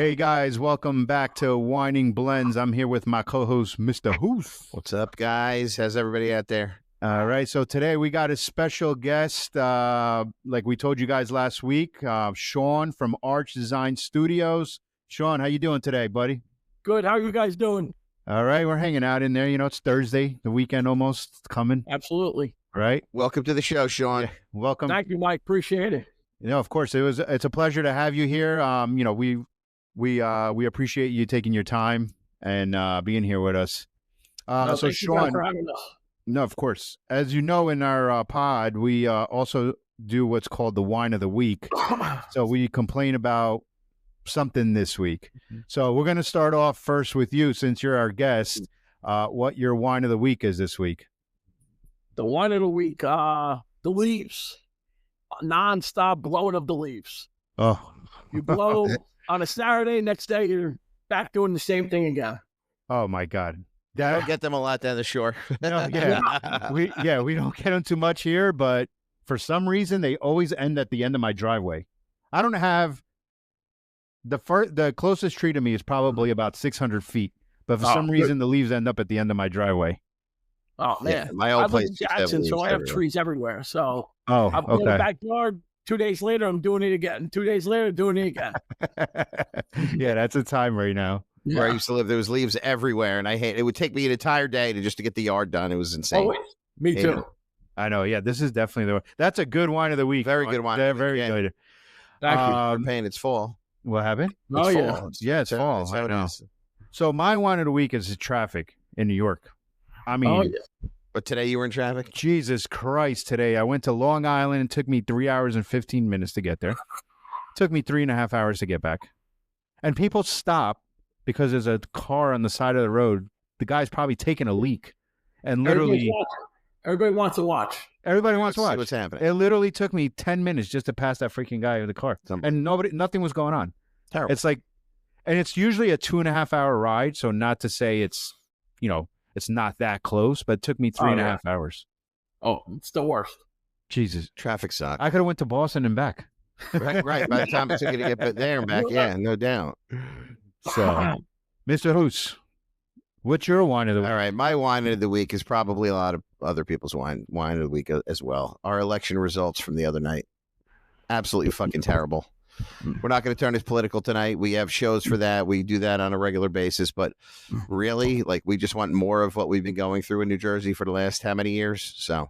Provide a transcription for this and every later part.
Hey guys, welcome back to Whining Blends. I'm here with my co-host, Mr. Hoos. What's up, guys? How's everybody out there? All right, so today we got a special guest, like we told you guys last week, Shaun from Arch Design Studios. Shaun, how you doing today, buddy? Good. How are you guys doing? All right, we're hanging out in there. You know, it's Thursday, the weekend almost coming, Absolutely. right? Welcome to the show, Shaun. Yeah, welcome. Thank you, Mike. Appreciate it. You know, of course, it's a pleasure to have you here. You know, we appreciate you taking your time and being here with us. No, So thank you guys Shaun, for having us. no, of course, as you know, in our pod, we also do what's called the wine of the week. So we complain about something this week. So we're going to start off first with you, since you're our guest. What your wine of the week is this week? The wine of the week, the leaves. Non-stop blowing of the leaves. Oh, You blow on a Saturday, next day you're back doing the same thing again. oh my God. I don't get them a lot down the shore. No, yeah, we don't get them too much here, but for some reason they always end at the end of my driveway. I don't have the closest tree to me is probably about 600 feet, but for some reason the leaves end up at the end of my driveway. Oh, man. my I old live place in used to have Jackson, so leaves I have everywhere. trees everywhere. So Oh, I'm in the okay. backyard. 2 days later, I'm doing it again. 2 days later, doing it again. Yeah, that's a time right now. Where I Yeah. used to live, there was leaves everywhere, and I hate it. Would take me an entire day to get the yard done. It was insane. Oh, me Yeah. too. I know. Yeah, this is definitely that's a good wine of the week. Very good wine. They're very Yeah. good. Thank you. We're paying. It's fall. What happened? Oh, It's yeah. fall. It's- Yeah, it's fall. That's how I it know. is. So my wine of the week is traffic in New York. I mean, Oh, yeah. But today you were in traffic. Jesus Christ, today I went to Long Island. It took me 3 hours and 15 minutes to get there. It took me 3.5 hours to get back. And people stop because there's a car on the side of the road. The guy's probably taking a leak. And literally, Everybody wants to watch. everybody wants to Let's see watch. what's happening. It literally took me 10 minutes just to pass that freaking guy in the car. And nothing was going on. Terrible. It's like, and it's usually a 2.5 hour ride. So not to say it's, you know, it's not that close, but it took me 3.5 hours. Oh, it's the worst. Jesus. Traffic sucks. I could have went to Boston and back. right. By the time it took you to get there and back, yeah, no doubt. So, Mr. Hoos, what's your wine of the week? All right, my wine of the week is probably a lot of other people's wine of the week as well. Our election results from the other night, absolutely fucking terrible. We're not going to turn this political tonight. We have shows for that. We do that on a regular basis, but really, like, we just want more of what we've been going through in New Jersey for the last how many years? So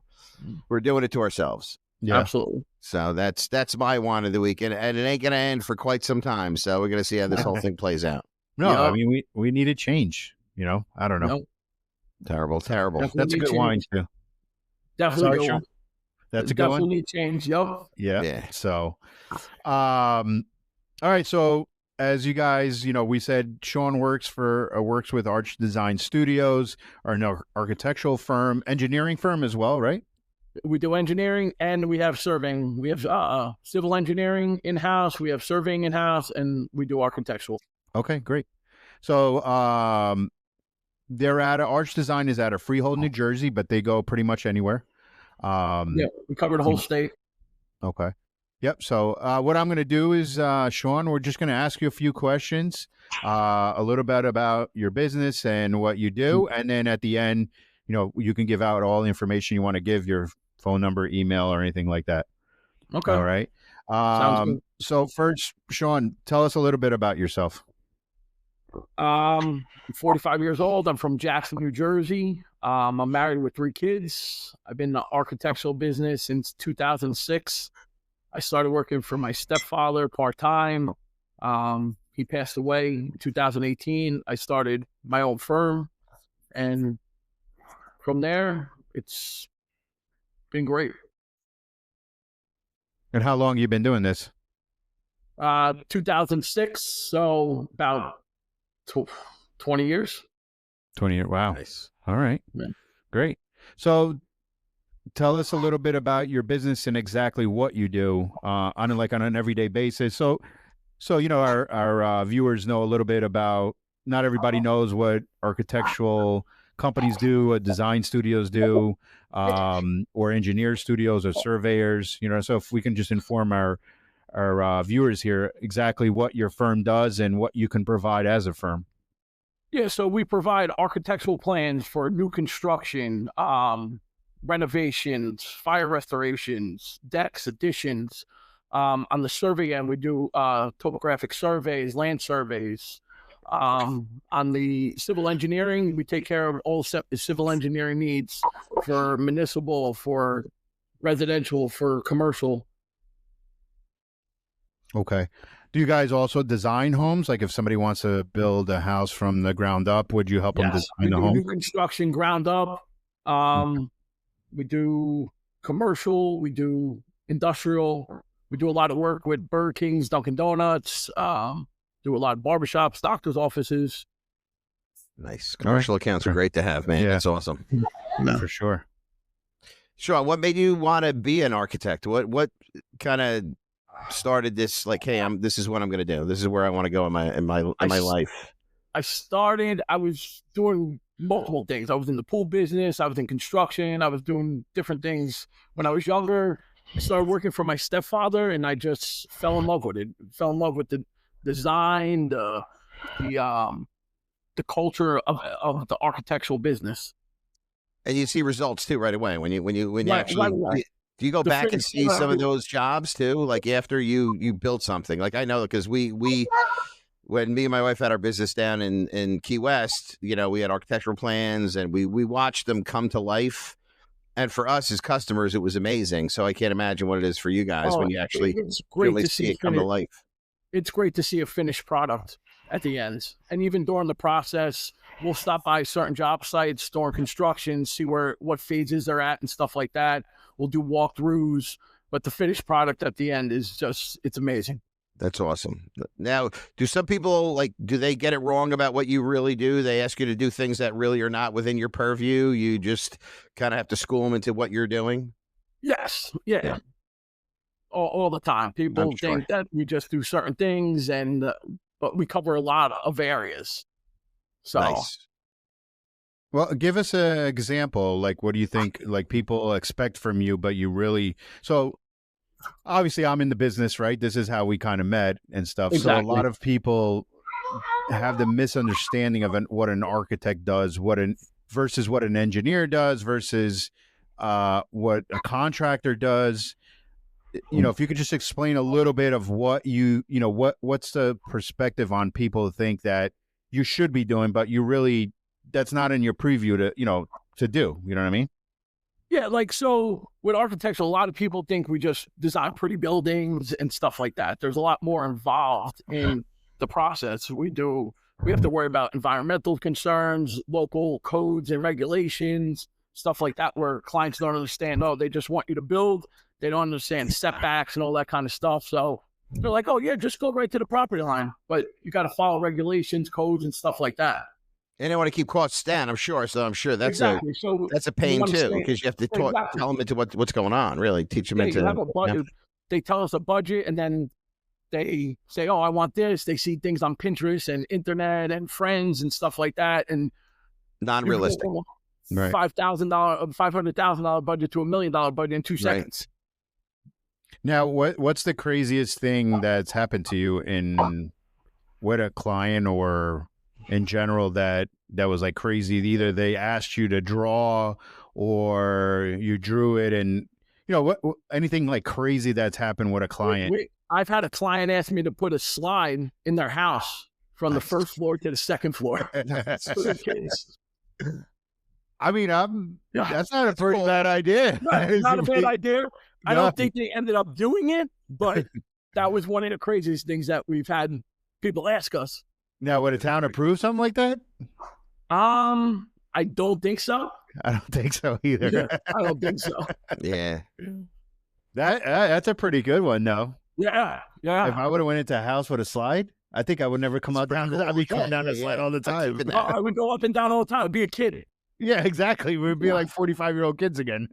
we're doing it to ourselves. Yeah. Absolutely. So that's my wine of the week, and it ain't going to end for quite some time. So we're going to see how this whole thing plays out. No, Yeah. I mean, we needed change, you know? I don't know. No, Terrible. Definitely That's a need good wine, change. too. Definitely Sorry, good Sean? one. That's a good one? Definitely need change. Yup. Yeah. Yeah. So, all right. So, as you guys, you know, we said Shaun works with Arch Design Studios, or no, architectural firm, engineering firm as well, right? We do engineering and we have surveying. We have civil engineering in-house. We have surveying in-house, and we do architectural. Okay, great. So, they're Arch Design is out of Freehold, New Jersey, but they go pretty much anywhere. Yeah, we cover the whole state. Okay. Yep. So what I'm going to do is, Shaun, we're just going to ask you a few questions, a little bit about your business and what you do. And then at the end, you know, you can give out all the information you want to give, your phone number, email, or anything like that. Okay. All right. Sounds good. So first, Shaun, tell us a little bit about yourself. I'm 45 years old. I'm from Jackson, New Jersey. I'm married with 3 kids. I've been in the architectural business since 2006. I started working for my stepfather part-time. He passed away in 2018. I started my own firm. And from there, it's been great. And how long you been doing this? 2006, so about 20 years. 20 years. Wow. Nice. All right. Yeah. Great. So tell us a little bit about your business and exactly what you do on an everyday basis. So you know, our viewers know a little bit about, not everybody knows what architectural companies do, what design studios do, or engineer studios or surveyors, you know. So if we can just inform our our viewers here exactly what your firm does and what you can provide as a firm. Yeah, so we provide architectural plans for new construction, renovations, fire restorations, decks, additions. On the survey end, we do topographic surveys, land surveys. On the civil engineering, we take care of all civil engineering needs for municipal, for residential, for commercial. Okay. Do you guys also design homes? Like if somebody wants to build a house from the ground up, would you help them Yes, we design the do home? new construction ground up. We do commercial, we do industrial, we do a lot of work with Burger Kings, Dunkin' Donuts, do a lot of barbershops, doctors' offices. Nice. Commercial accounts are great to have, man. Yeah. That's awesome. For sure. Shaun, what made you want to be an architect? What kind of started this? Like, hey, this is what I'm going to do. This is where I want to go in my life. I was doing multiple things. I was in the pool business. I was in construction. I was doing different things when I was younger. I started working for my stepfather, and I just fell in love with it. Fell in love with the design, the culture of the architectural build And you see results too right away when you right, actually. right. Do you go The back and finish see some of product. those jobs too? Like after you build something, like I know because we when me and my wife had our business down in Key West, we had architectural plans and we watched them come to life. And for us as customers, it was amazing. So I can't imagine what it is for you guys when you actually It's great really to see see it come to life. It's great to see a finished product at the end. And even during the process, we'll stop by certain job sites during construction, see what phases they're at and stuff like that. We'll do walkthroughs, but the finished product at the end is it's amazing. That's awesome. Now, do some people do they get it wrong about what you really do? They ask you to do things that really are not within your purview. You just kind of have to school them into what you're doing. Yes. Yeah. All the time. People think that we just do certain things, but we cover a lot of areas. So, nice. Well, give us an example. Like, what do you think people expect from you, but you really, so obviously I'm in the business, right? This is how we kind of met and stuff. Exactly. So a lot of people have the misunderstanding of what an architect does, versus what an engineer does versus what a contractor does. If you could just explain a little bit of what what's the perspective on people who think that you should be doing, but you really, that's not in your preview to do, you know what I mean? Yeah, so with architecture, a lot of people think we just design pretty buildings and stuff like that. There's a lot more involved in the process. We have to worry about environmental concerns, local codes and regulations, stuff like that, where clients don't understand. Oh, they just want you to build. They don't understand setbacks and all that kind of stuff. So they're like, oh yeah, just go right to the property line. But you got to follow regulations, codes, and stuff like that. And they want to keep costs down, I'm sure. So I'm sure that's exactly. that's a pain too, because you have to tell them into what's going on. Really teach them into. You have a budget. They tell us a budget, and then they say, "Oh, I want this." They see things on Pinterest and internet and friends and stuff like that, and non-realistic. Right. $500,000 budget to $1 million budget in 2 seconds. Now, what's the craziest thing that's happened to you with a client or in general that was like crazy? Either they asked you to draw or you drew it, and what anything like crazy that's happened with a client? I've had a client ask me to put a slide in their house from the first floor to the second floor. I mean, that's not a pretty bad idea. Not a bad idea. I don't think they ended up doing it, but that was one of the craziest things that we've had people ask us. Now, would a town approve something like that? I don't think so. I don't think so either. Yeah, I don't think so. Yeah. That's a pretty good one, though. Yeah. If I would have went into a house with a slide, I think I would never come out down. I'd be coming down the slide all the time. I would go up and down all the time. I'd be a kid. Yeah, exactly. We'd be like 45-year-old kids again.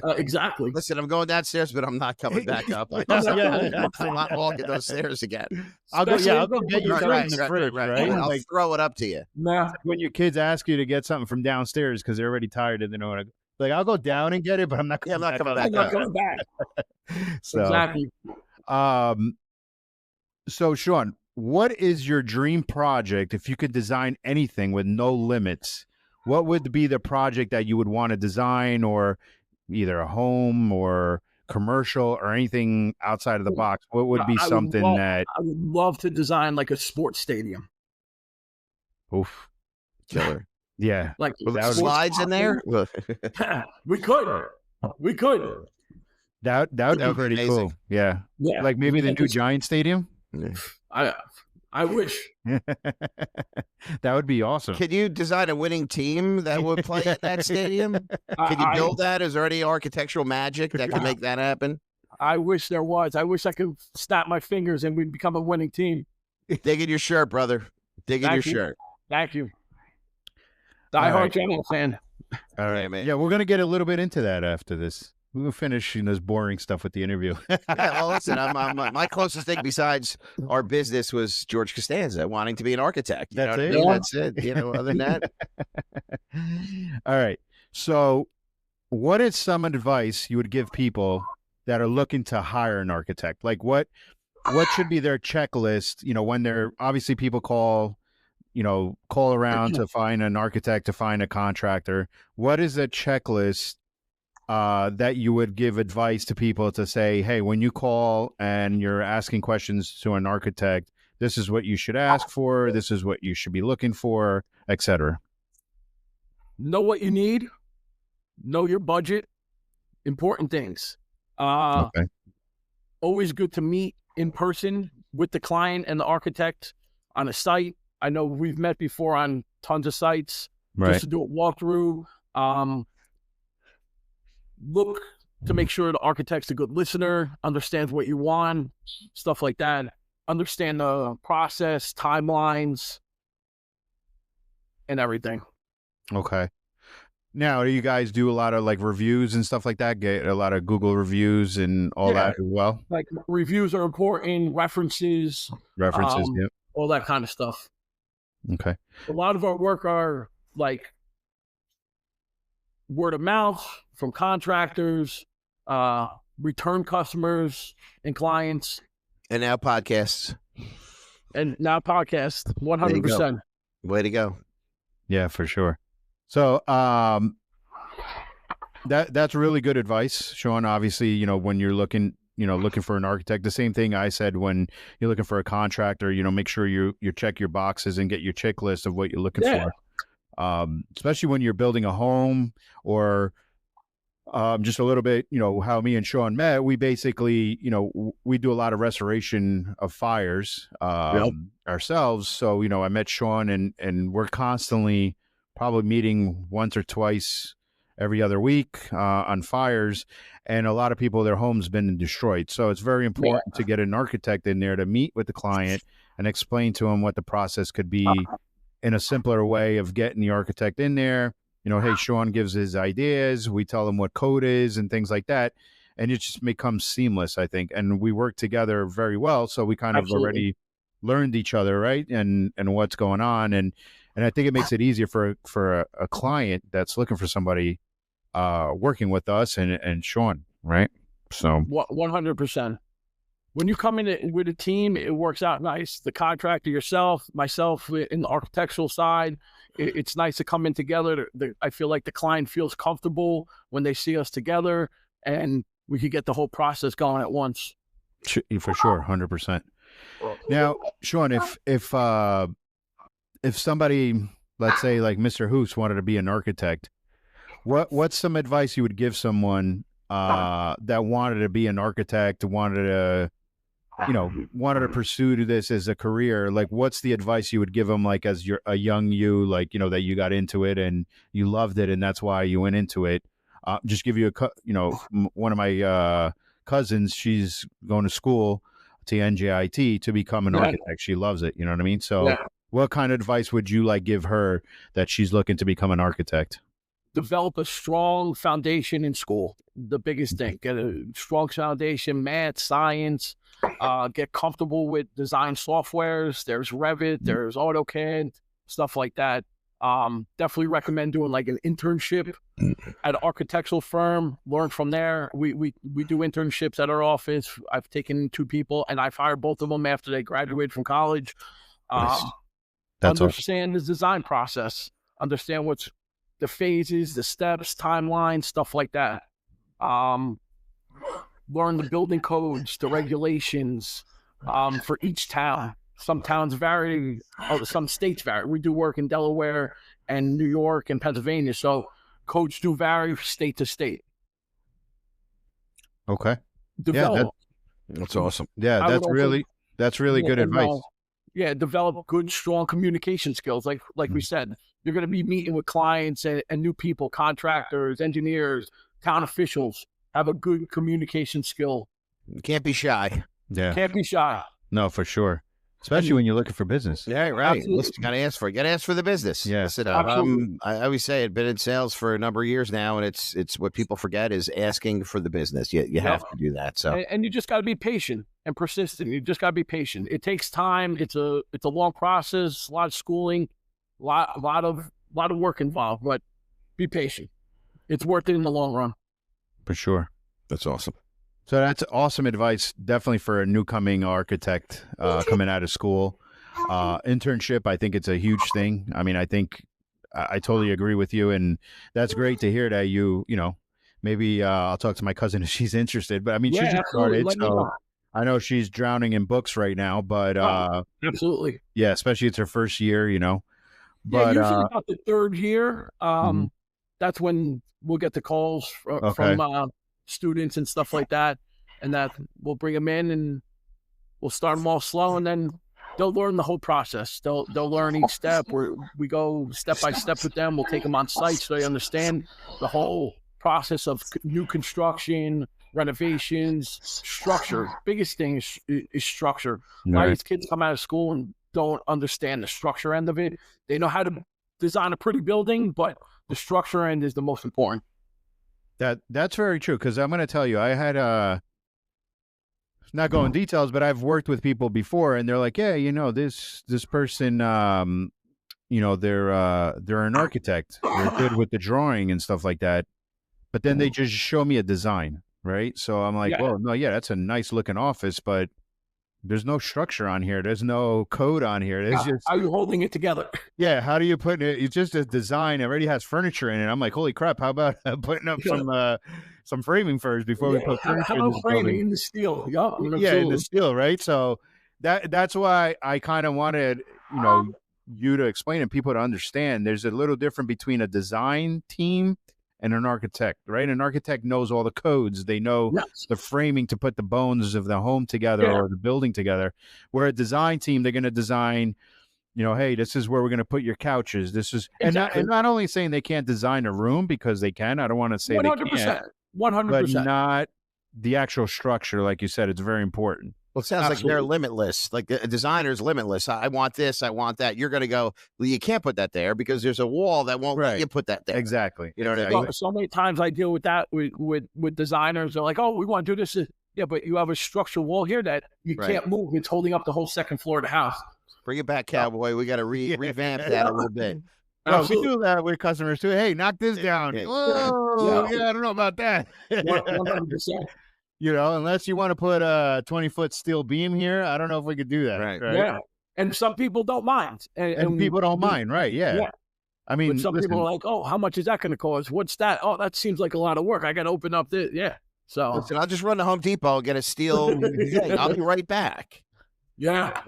Exactly. Listen, I'm going downstairs, but I'm not coming back up. I'm not walking those stairs again. I'll go get you something in the fridge, right? I'll throw it up to you. Nah. When your kids ask you to get something from downstairs because they're already tired and they don't want to. Like, I'll go down and get it, but I'm not coming back. I'm not coming back. So, exactly. So, Shaun, what is your dream project if you could design anything with no limits? What would be the project that you would want to design, or either a home or commercial or anything outside of the box? What would be something that, I would love to design like a sports stadium. oof, Killer. yeah, Like With That would- slides in there? we could. We could. that would That be would be pretty amazing. cool. Yeah, Yeah. like maybe the Yeah, new Giant Stadium. I wish. That would be awesome. Can you design a winning team that would play at that stadium? Can you build that? Is there any architectural magic that can make that happen? I wish there was. I wish I could snap my fingers and we'd become a winning team. Dig in your shirt, brother. Dig in your Thank you. shirt. Thank you. All Die hard right. General fan. All Yeah, right, man. Yeah, we're gonna get a little bit into that after this. We'll finish this boring stuff with the interview. Yeah, well, listen, my closest thing besides our business was George Costanza wanting to be an architect. You That's know what I it? mean? Yeah. That's it. You know, other than that, All right. So, what is some advice you would give people that are looking to hire an architect? Like, what should be their checklist? You know, when they're obviously people call around to find an architect, to find a contractor. What is a checklist that you would give advice to people to say, hey, when you call and you're asking questions to an architect, this is what you should ask for, this is what you should be looking for, etc. Know what you need. Know your budget. Important things. Okay. Always good to meet in person with the client and the architect on a site. I know we've met before on tons of sites. Right. Just to do a walkthrough. Look to make sure the architect's a good listener, understands what you want, stuff like that. Understand the process, timelines, and everything. Okay. Now, do you guys do a lot of like reviews and stuff like that? Get a lot of Google reviews and all Yeah. that as well? Like reviews are important, references, References, yep. all that kind of stuff. Okay. A lot of our work are like word of mouth from contractors, return customers and clients, and now podcasts. and now podcast. 100%. Way to go. Yeah, for sure. So that's really good advice, Shaun. Obviously, you know, when you're looking for an architect, the same thing I said when you're looking for a contractor, you know, make sure you check your boxes and get your checklist of what you're looking for. Especially when you're building a home or just a little bit, you know, how me and Shaun met, we basically, you know, we do a lot of restoration of fires ourselves. So, you know, I met Shaun and we're constantly probably meeting once or twice every other week on fires. And a lot of people, their home's been destroyed. So it's very important to get an architect in there to meet with the client and explain to them what the process could be in a simpler way of getting the architect in there. You know, hey, Shaun gives his ideas. We tell him what code is and things like that. And it just becomes seamless, I think. And we work together very well. So we kind of already learned each other, right? And what's going on. And I think it makes it easier for a client that's looking for somebody working with us and Shaun, right? So 100%. When you come in with a team, it works out nice. The contractor, myself in the architectural side, it's nice to come in together. I feel like the client feels comfortable when they see us together, and we could get the whole process going at once. For sure, 100%. Now, Shaun, if somebody, let's say like Mr. Hoos, wanted to be an architect, what's some advice you would give someone that wanted to be an architect, wanted to pursue this as a career? Like, what's the advice you would give them, like as a young you, like, you know, that you got into it and you loved it and that's why you went into it? Just give you one of my cousins, she's going to school to NJIT to become an architect. She loves it. You know what I mean? So what kind of advice would you like give her that she's looking to become an architect? Develop a strong foundation in school. The biggest thing, get a strong foundation, math, science, get comfortable with design softwares. There's Revit, there's AutoCAD, stuff like that. Definitely recommend doing like an internship at an architectural firm. Learn from there. We do internships at our office. I've taken 2 people, and I've hired both of them after they graduated from college. Nice. That's awesome. Understand the design process. Understand what's the phases, the steps, timelines, stuff like that. Learn the building codes, the regulations for each town. Some towns vary, some states vary. We do work in Delaware and New York and Pennsylvania, so codes do vary state to state. Okay. Develop. That's awesome. Yeah, that's really good advice. Develop good, strong communication skills. Like we said, you're going to be meeting with clients and new people, contractors, engineers, town officials. Have a good communication skill. You can't be shy. Yeah. Can't be shy. No, for sure. Especially when you're looking for business. Yeah, right. Absolutely. Listen, you gotta ask for it. You gotta ask for the business. Yeah. Listen, Absolutely. I always say I've been in sales for a number of years now, and it's what people forget is asking for the business. You have to do that. So and you just got to be patient and persistent. You just got to be patient. It takes time. It's a long process. A lot of schooling, a lot of work involved. But be patient. It's worth it in the long run. For sure. that's awesome. So that's awesome advice, definitely for a newcoming architect coming out of school. Internship, I think it's a huge thing. I mean, I think I totally agree with you, and that's great to hear that you know, maybe I'll talk to my cousin if she's interested. But I mean, she just started, so I know she's drowning in books right now. But absolutely, yeah, especially it's her first year, you know. But usually about the 3rd year, that's when we'll get the calls from students and stuff like that, and that we'll bring them in and we'll start them all slow, and then they'll learn the whole process. They'll learn each step. We go step by step with them. We'll take them on site so they understand the whole process of new construction, renovations, structure. Biggest thing is structure. A lot of these kids come out of school and don't understand the structure end of it. They know how to design a pretty building, but the structure end is the most important. That's very true, because I'm going to tell you, I had not going details, but I've worked with people before, and they're like, yeah, you know, this person, you know, they're an architect, they're good with the drawing and stuff like that, but then they just show me a design, right? So I'm like, well, no, yeah, that's a nice looking office, but there's no structure on here. There's no code on here. There's just, how are you holding it together? Yeah. How do you put it? It's just a design. It already has furniture in it. I'm like, holy crap. How about putting up some framing first before we put furniture in the framing in the steel? In the steel, right? So that's why I kind of wanted, you know, you to explain and people to understand there's a little difference between a design team and an architect, right? An architect knows all the codes. They know the framing to put the bones of the home together or the building together. Where a design team, they're going to design, you know, hey, this is where we're going to put your couches. This is, and not only saying they can't design a room, because they can. I don't want to say 100%, they can't. 100%. But not the actual structure. Like you said, it's very important. Well, it sounds like they're limitless. Like a designer's limitless. I want this. I want that. You're going to go, well, you can't put that there because there's a wall that won't let you put that there. Exactly. You know what I mean? So many times I deal with that with designers. They're like, oh, we want to do this. Yeah, but you have a structural wall here that you can't move. It's holding up the whole 2nd floor of the house. Bring it back, cowboy. We got to revamp that a little bit. No, we do that with customers too. Hey, knock this down. Whoa, I don't know about that. 100%. You know, unless you want to put a 20-foot steel beam here, I don't know if we could do that. Right? Yeah. And some people don't mind. And people don't mind, right? Yeah. I mean, but some people are like, oh, how much is that going to cost? What's that? Oh, that seems like a lot of work. I got to open up this. Yeah. So listen, I'll just run to Home Depot, get a steel. I'll be right back. Yeah.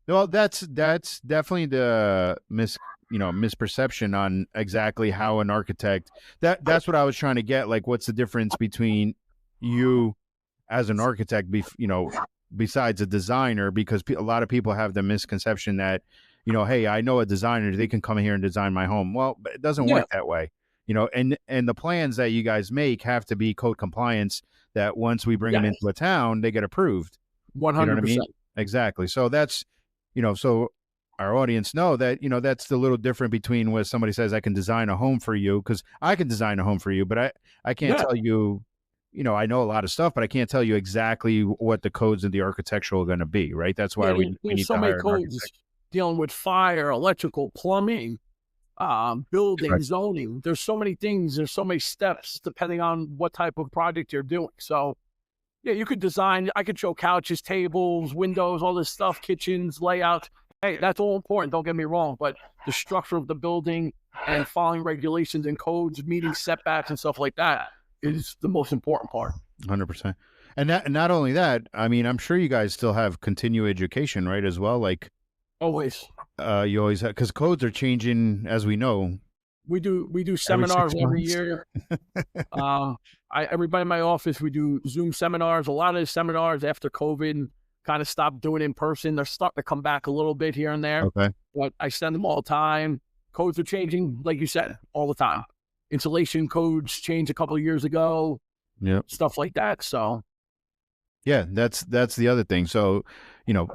Well, that's definitely the misperception on exactly how an architect. That's what I was trying to get. Like, what's the difference between you as an architect, you know, besides a designer? Because a lot of people have the misconception that, you know, hey, I know a designer, they can come here and design my home. Well, it doesn't work that way, you know, and the plans that you guys make have to be code compliance, that once we bring them into a town, they get approved. 100%. You know what I mean? Exactly. So that's, you know, so our audience know that, you know, that's the little different between where somebody says I can design a home for you, because I can design a home for you, but I can't tell you, you know, I know a lot of stuff, but I can't tell you exactly what the codes of the architectural are going to be, right? That's why we need so to many hire codes dealing with fire, electrical, plumbing, building, Right. zoning. There's so many things. There's so many steps depending on what type of project you're doing. So yeah, you could design. I could show couches, tables, windows, all this stuff, kitchens, layouts. Hey, that's all important. Don't get me wrong, but the structure of the building and following regulations and codes, meeting setbacks and stuff like that is the most important part. 100%. And not only that, I mean, I'm sure you guys still have continuing education, right, as well? Like, Always. you always have, because codes are changing, as we know. We do seminars every months. year. Everybody in my office, we do Zoom seminars. A lot of the seminars after COVID kind of stopped doing in person. They're starting to come back a little bit here and there. Okay. But I send them all the time. Codes are changing, like you said, all the time. Insulation codes changed a couple of years ago. Yep. Stuff like that. So Yeah, that's the other thing. So, you know,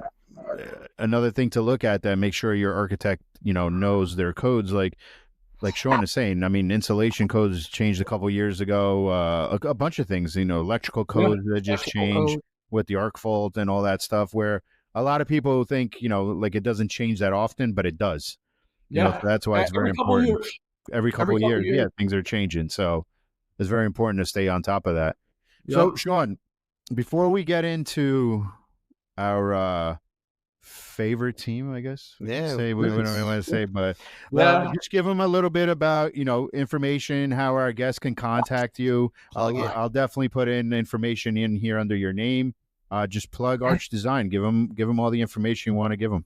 another thing to look at, that make sure your architect, you know, knows their codes. Like Shaun is saying, I mean, insulation codes changed a couple years ago. A bunch of things, you know, electrical codes that just changed with the arc fault and all that stuff, where a lot of people think, you know, like it doesn't change that often, but it does. You know, so that's why it's very important. Every couple of years, yeah, things are changing. So it's very important to stay on top of that. Yep. So, Shaun, before we get into our favorite team, I guess we don't really want to say, but just give them a little bit about, you know, information, how our guests can contact you. I'll definitely put in information in here under your name. Just plug Arch Design. Give them all the information you want to give them.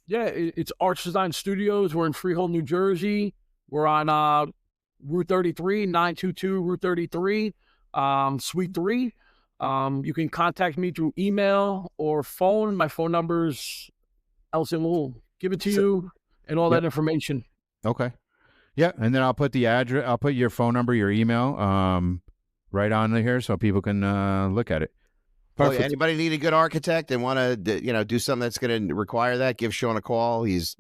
Yeah, it's Arch Design Studios. We're in Freehold, New Jersey. We're on Route 33, 922 Route 33, Suite 3. You can contact me through email or phone. My phone number's Elson will give it to you and all that information. Okay. Yeah, and then I'll put the address. I'll put your phone number, your email, right on here so people can look at it. Perfect. Oh, anybody need a good architect and want to, you know, do something that's going to require that? Give Shaun a call. He's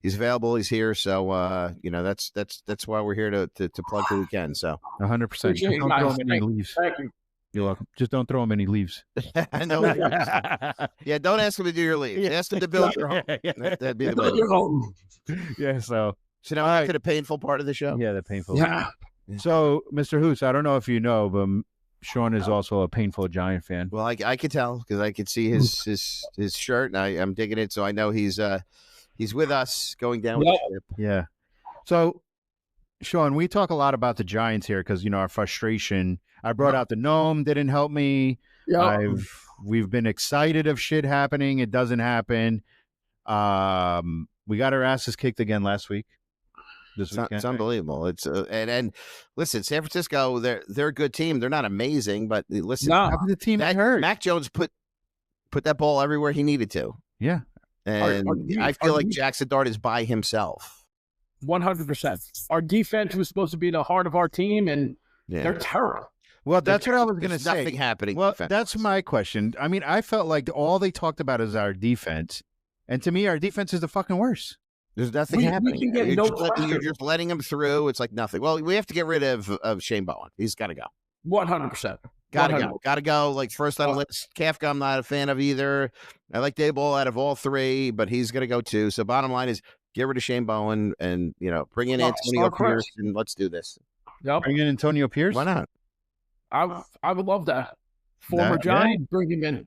available. He's here. So you know, that's why we're here to plug who we can. So 100%. Don't throw him any leaves. Thank you. You're welcome. Just don't throw him any leaves. No leaves. Yeah, don't ask him to do your leaves. Ask him to build your home. That'd be the way. Yeah. So now to the painful part of the show. Yeah, the painful. Yeah. So, Mr. Hoos, I don't know if you know, but Shaun is also a painful Giant fan. Well, I could tell because I could see his shirt, and I'm digging it. So I know he's with us going down with the ship. Yeah. So, Shaun, we talk a lot about the Giants here because, you know, our frustration. I brought out the gnome, didn't help me. We've been excited of shit happening. It doesn't happen. We got our asses kicked again last week. It's unbelievable. It's and listen, San Francisco, they're a good team. They're not amazing, but listen, the team hurt. Mac Jones put that ball everywhere he needed to. Yeah, and I feel like Jackson Dart is by himself. 100%. Our defense was supposed to be the heart of our team, and they're terrible. Well, that's what I was going to say. Nothing happening. Well, that's my question. I mean, I felt like all they talked about is our defense, and to me, our defense is the fucking worst. There's nothing happening. You're just letting him through. It's like nothing. Well, we have to get rid of Shane Bowen. He's got to go. 100%. Gotta go. Like first on the list. Kafka, I'm not a fan of either. I like Dayball out of all three, but he's gonna go too. So bottom line is get rid of Shane Bowen and, you know, bring in Antonio Pierce and let's do this. Yep. Bring in Antonio Pierce? Why not? I would love that. Former Giant, bring him in.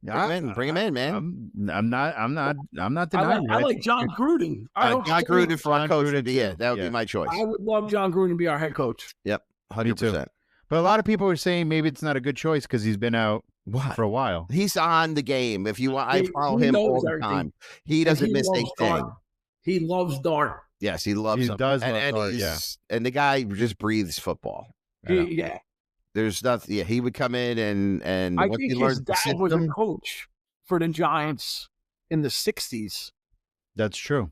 Bring him in, man. I'm not denying. I like John Gruden. John Gruden for our coach. Yeah, that would be my choice. I would love John Gruden to be our head coach. Yep, 100%. But a lot of people are saying maybe it's not a good choice because he's been out for a while. He's on the game. If you want, I follow him all the time. He doesn't miss a thing. He loves Dart. Yes, he loves him. He does love Dart, yeah. And the guy just breathes football. Yeah. There's nothing. Yeah, he would come in and I think his dad was a coach for the Giants in the 60s. That's true.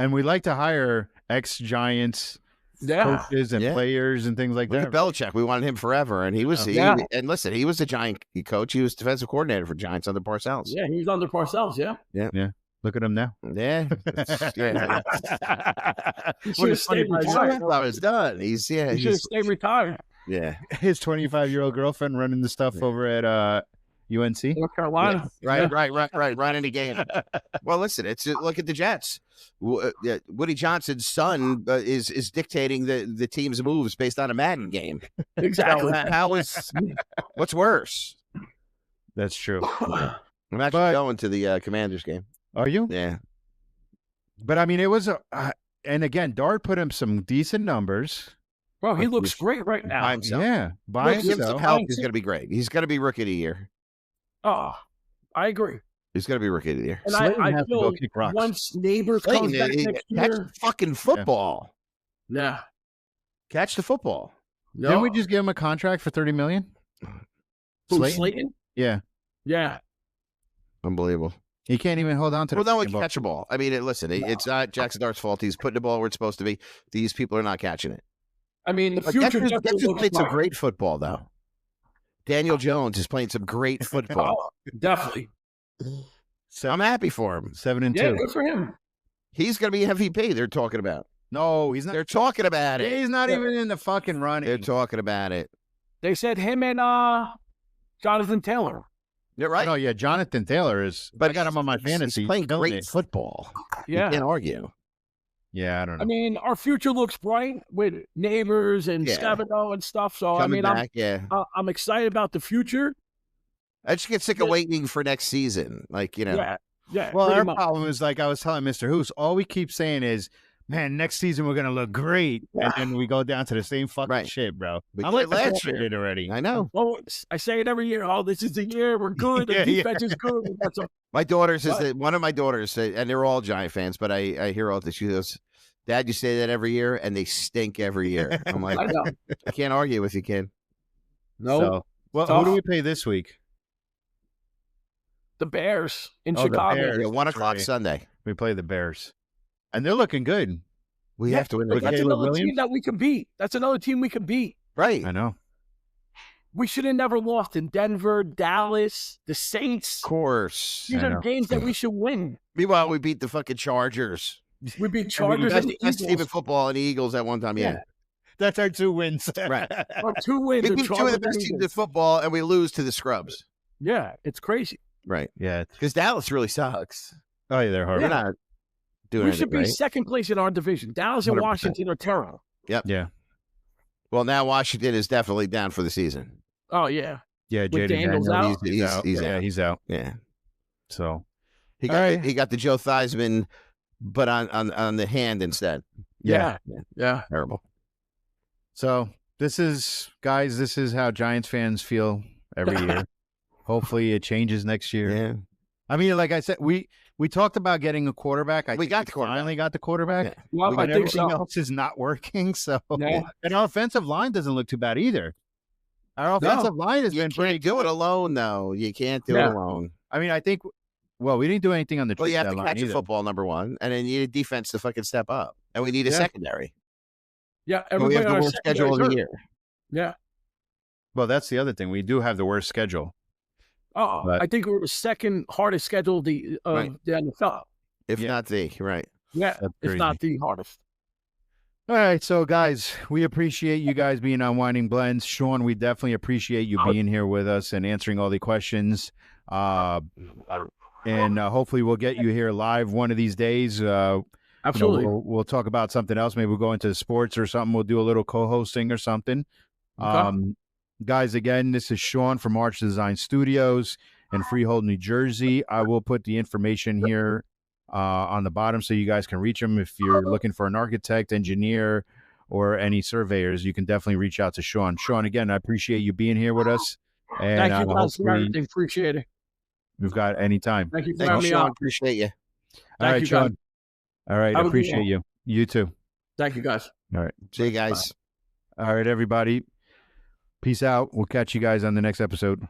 And we like to hire ex-Giants coaches and players and things like that. Look at Belichick. We wanted him forever. And he was, and listen, he was a Giant coach. He was defensive coordinator for Giants under Parcells. Yeah, he was under Parcells, Yeah. Look at him now. Yeah. He should have stayed retired. I was done. He should have stayed retired. Yeah. His 25-year-old girlfriend running the stuff over at UNC. North Carolina. Yeah. Right. Right in the game. Well, listen, look at the Jets. Woody Johnson's son is dictating the team's moves based on a Madden game. Exactly. What's worse? That's true. I'm actually going to the Commanders game. Are you? Yeah. But I mean, it was and again, Dart put him some decent numbers. Bro, he looks great right now. By himself. Yeah, by himself. He's going to be great. He's going to be rookie of the year. Oh, I agree. He's going to be rookie of the year. And I feel once Neighbors comes back next catch year. the fucking football. Yeah. Catch the football. No. Didn't we just give him a contract for $30 million? Slayton? Yeah. Yeah. Unbelievable. He can't even hold on to the Well, no one can catch a ball. I mean, it's not Jackson Dart's fault. He's putting the ball where it's supposed to be. These people are not catching it. I mean, the future Texas played some great football, though. Daniel Jones is playing some great football. Definitely. So I'm happy for him. 7-2. Yeah, good for him. He's going to be MVP. They're talking about. No, he's not. They're talking about it. He's not even in the fucking running. They're talking about it. They said him and Jonathan Taylor. You're right. No, yeah, Jonathan Taylor is. But I got him on my fantasy. He's playing great football. Yeah, you can't argue. Yeah, I don't know. I mean, our future looks bright with Neighbors and Scavino and stuff. So Coming back, I'm excited about the future. I just get sick of waiting for next season. Like, Yeah. Well, our problem is, like I was telling Mr. Hoos, all we keep saying is, man, next season we're gonna look great, and then we go down to the same fucking shit, bro. I'm like last year already. I know. Well, I say it every year. Oh, this is the year we're good. The defense is good. That's all. My daughters one of my daughters, and they're all Giant fans, but I hear all this. She goes, "Dad, you say that every year, and they stink every year." I'm like, I know. I can't argue with you, kid. No. So, well, who do we play this week? The Bears in Chicago. Bears. Yeah, 1 o'clock Sunday. We play the Bears, and they're looking good. We have to win. That's another team that we can beat. That's another team we can beat. Right. I know. We should have never lost in Denver, Dallas, the Saints. Of course. These are games that we should win. Meanwhile, we beat the fucking Chargers. We beat Chargers and the Best Eagles. team in football and the Eagles at one time. Yeah. That's our 2 wins. Right. Our 2 wins. We beat 2 of the best teams in football, and we lose to the scrubs. Yeah, it's crazy. Right. Yeah. Because Dallas really sucks. Oh, yeah, they're horrible. They're not doing We should be right. second place in our division. Dallas and 100%. Washington are terrible. Yep. Yeah. Well, now Washington is definitely down for the season. Oh, yeah. Yeah, With Jaden Daniels Daniels, out. He's out. out. He's out. Yeah. So He got the Joe Theismann, but on the hand instead. Yeah. Terrible. So this is how Giants fans feel every year. Hopefully it changes next year. Yeah. I mean, like I said, we talked about getting a quarterback. We got the quarterback. Finally got the quarterback. Yeah. Well, I think Everything so. else is not working. So, Yeah. and our offensive line doesn't look too bad either. Our offensive line has been pretty can't do it alone, though. You can't do it alone. I mean, I think. Well, we didn't do anything on the. Well, you have to line catch either. the football, number one, and then you need a defense to fucking step up, and we need a secondary. Yeah, And we everybody have the on our worst schedule of the secondary year. hurt. Yeah. Well, that's the other thing. We do have the worst schedule. Oh, But- I think we're the second hardest schedule the NFL. If not the right. Yeah, That's it's crazy. not the hardest. All right, so guys, we appreciate you guys being on Whining Blends. Shaun, we definitely appreciate you being here with us and answering all the questions. And hopefully we'll get you here live one of these days. Absolutely. We'll talk about something else. Maybe we'll go into sports or something. We'll do a little co-hosting or something. Okay. Guys, again, this is Shaun from Arch Design Studios in Freehold, New Jersey. I will put the information here on the bottom so you guys can reach them. If you're looking for an architect, engineer, or any surveyors, you can definitely reach out to Shaun. Shaun, again, I appreciate you being here with us. And Thank you guys for hopefully everything. Appreciate it. we've got any time. Thank you for Thank having you, me Shaun. on. Appreciate you. All Thank right, you, Shaun. guys. All right, Have a good appreciate one. you. You too. Thank you, guys. All right. See you guys. All right, everybody. Peace out. We'll catch you guys on the next episode.